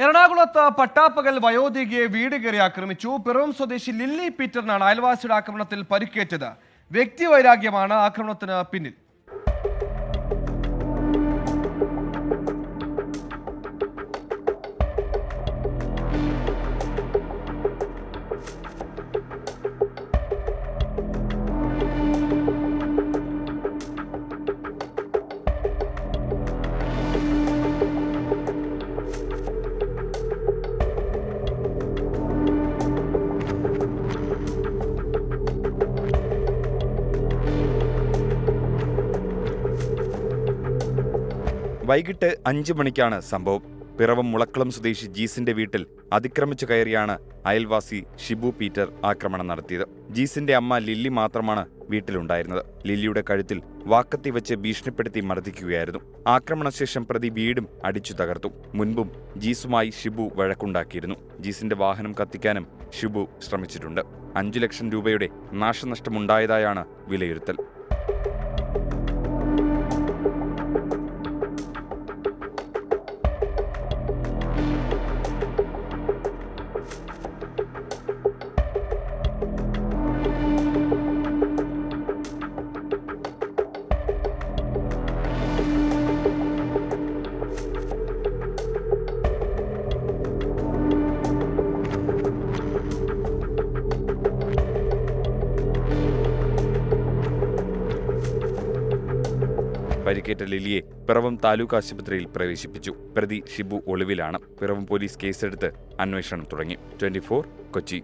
എറണാകുളത്ത് പട്ടാപ്പകൽ വയോധികയെ വീട് കയറി ആക്രമിച്ചു. പിറവം സ്വദേശി ലില്ലി പീറ്ററിനാണ് അയൽവാസിയുടെ ആക്രമണത്തിൽ പരിക്കേറ്റത്. വ്യക്തിവൈരാഗ്യമാണ് ആക്രമണത്തിന് പിന്നിൽ. വൈകിട്ട് 5 മണിക്കാണ് സംഭവം. പിറവം മുളക്കുളം സ്വദേശി ജീസിന്റെ വീട്ടിൽ അതിക്രമിച്ചു കയറിയാണ് അയൽവാസി ഷിബു പീറ്റർ ആക്രമണം നടത്തിയത്. ജീസിന്റെ അമ്മ ലില്ലി മാത്രമാണ് വീട്ടിലുണ്ടായിരുന്നത്. ലില്ലിയുടെ കഴുത്തിൽ വാക്കത്തി വെച്ച് ഭീഷണിപ്പെടുത്തി മർദ്ദിക്കുകയായിരുന്നു. ആക്രമണശേഷം പ്രതി വീടും അടിച്ചു തകർത്തു. മുൻപും ജീസുമായി ഷിബു വഴക്കുണ്ടാക്കിയിരുന്നു. ജീസിന്റെ വാഹനം കത്തിക്കാനും ഷിബു ശ്രമിച്ചിട്ടുണ്ട്. 5 ലക്ഷം രൂപയുടെ നാശനഷ്ടമുണ്ടായതായാണ് വിലയിരുത്തൽ. പരിക്കേറ്റ ലില്ലിയെ പിറവം താലൂക്ക് ആശുപത്രിയിൽ പ്രവേശിപ്പിച്ചു. പ്രതി ഷിബു ഒളിവിലാണ്. പിറവം പോലീസ് കേസെടുത്ത് അന്വേഷണം തുടങ്ങി. 24 കൊച്ചി.